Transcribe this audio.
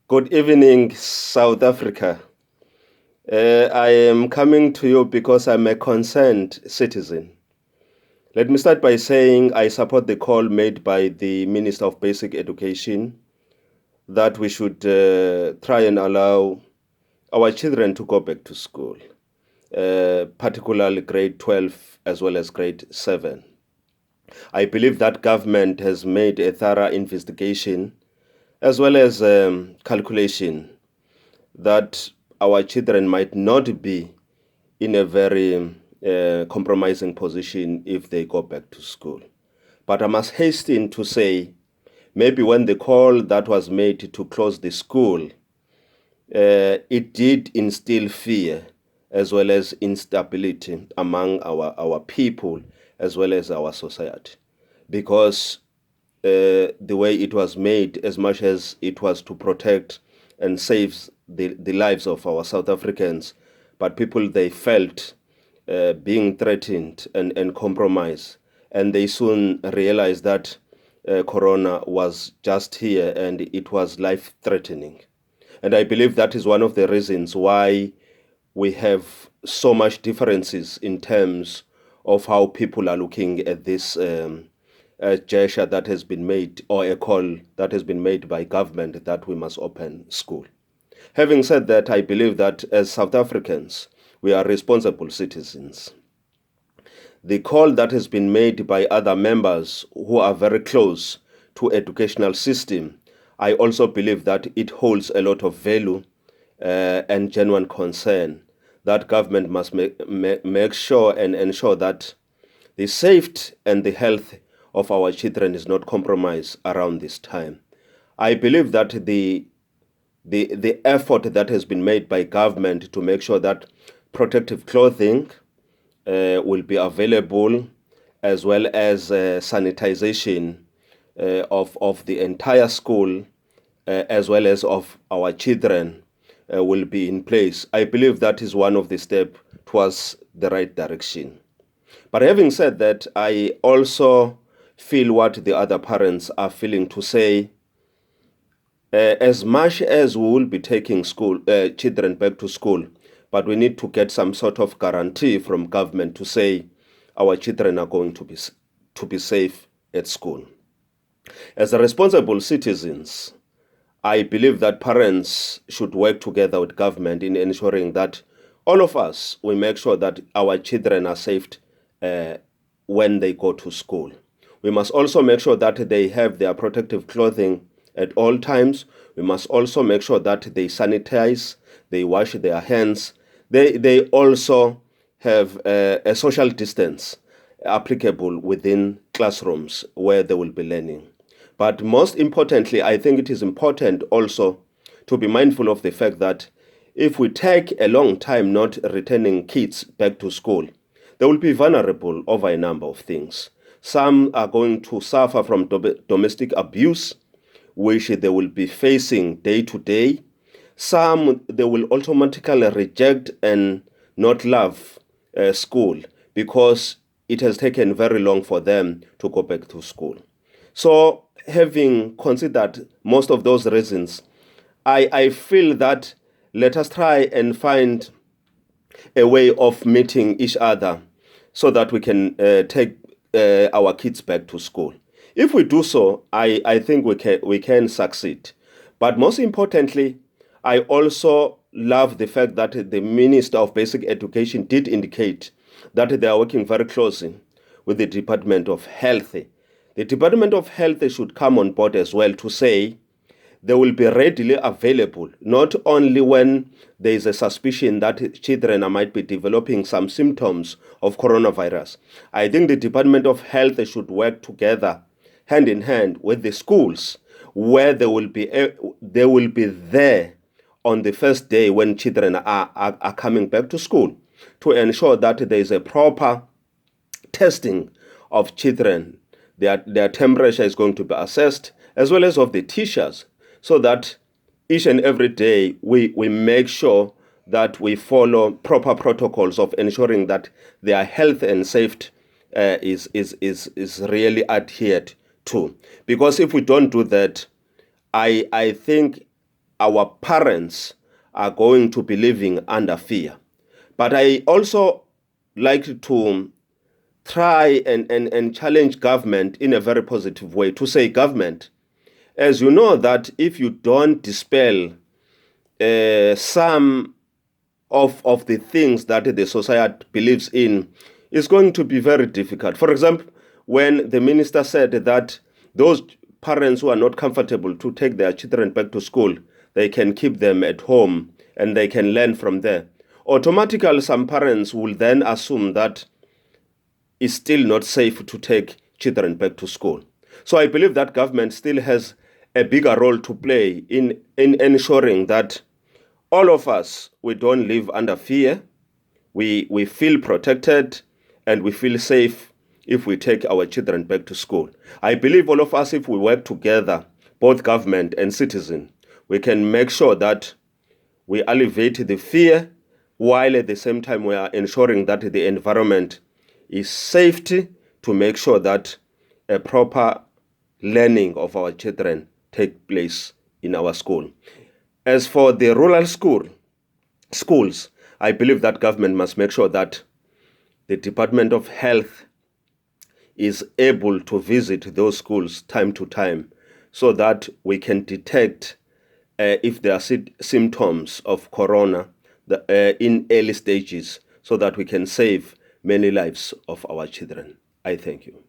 Good evening, South Africa. I am coming to you because I'm a concerned citizen. Let me start by saying I support the call made by the Minister of Basic Education that we should try and allow our children to go back to school, particularly grade 12 as well as grade 7. I believe that government has made a thorough investigation as well as calculation that our children might not be in a very compromising position if they go back to school. But I must hasten to say, maybe when the call that was made to close the school, it did instill fear as well as instability among our people as well as our society. Because the way it was made, as much as it was to protect and save the lives of our South Africans, but people they felt being threatened and compromised, and they soon realized that Corona was just here and it was life-threatening. And I believe that is one of the reasons why we have so much differences in terms of how people are looking at this gesture that has been made, or a call that has been made by government that we must open school. Having said that, I believe that as South Africans, we are responsible citizens. The call that has been made by other members who are very close to educational system, I also believe that it holds a lot of value and genuine concern that government must make sure and ensure that the safety and the health of our children is not compromised around this time. I believe that the effort that has been made by government to make sure that protective clothing will be available, as well as sanitization of the entire school, as well as of our children, will be in place. I believe that is one of the steps towards the right direction. But having said that, I also feel what the other parents are feeling, to say, as much as we will be taking children back to school, but we need to get some sort of guarantee from government to say our children are going to be safe at school. As responsible citizens, I believe that parents should work together with government in ensuring that all of us, we make sure that our children are safe when they go to school. We must also make sure that they have their protective clothing at all times. We must also make sure that they sanitize, they wash their hands. They also have a social distance applicable within classrooms where they will be learning. But most importantly, I think it is important also to be mindful of the fact that if we take a long time not returning kids back to school, they will be vulnerable over a number of things. Some are going to suffer from domestic abuse, which they will be facing day to day. Some, they will automatically reject and not love school because it has taken very long for them to go back to school. So, having considered most of those reasons, I feel that let us try and find a way of meeting each other so that we can take our kids back to school. If we do so, I think we can succeed. But most importantly, I also love the fact that the Minister of Basic Education did indicate that they are working very closely with the Department of Health. The Department of Health should come on board as well to say they will be readily available, not only when there is a suspicion that children might be developing some symptoms of coronavirus. I think the Department of Health should work together, hand in hand with the schools, where they will be there on the first day when children are coming back to school, to ensure that there is a proper testing of children. Their temperature is going to be assessed, as well as of the teachers, so that each and every day we make sure that we follow proper protocols of ensuring that their health and safety is really adhered to. Because if we don't do that, I think our parents are going to be living under fear. But I also like to try and challenge government in a very positive way to say, government, as you know that if you don't dispel some of the things that the society believes in, it's going to be very difficult. For example, when the minister said that those parents who are not comfortable to take their children back to school, they can keep them at home and they can learn from there. Automatically, some parents will then assume that it's still not safe to take children back to school. So I believe that government still has a bigger role to play in ensuring that all of us, we don't live under fear, we feel protected, and we feel safe if we take our children back to school. I believe all of us, if we work together, both government and citizen, we can make sure that we alleviate the fear while at the same time we are ensuring that the environment is safety to make sure that a proper learning of our children take place in our school. As for the rural schools, I believe that government must make sure that the Department of Health is able to visit those schools time to time so that we can detect if there are symptoms of corona in early stages so that we can save many lives of our children. I thank you.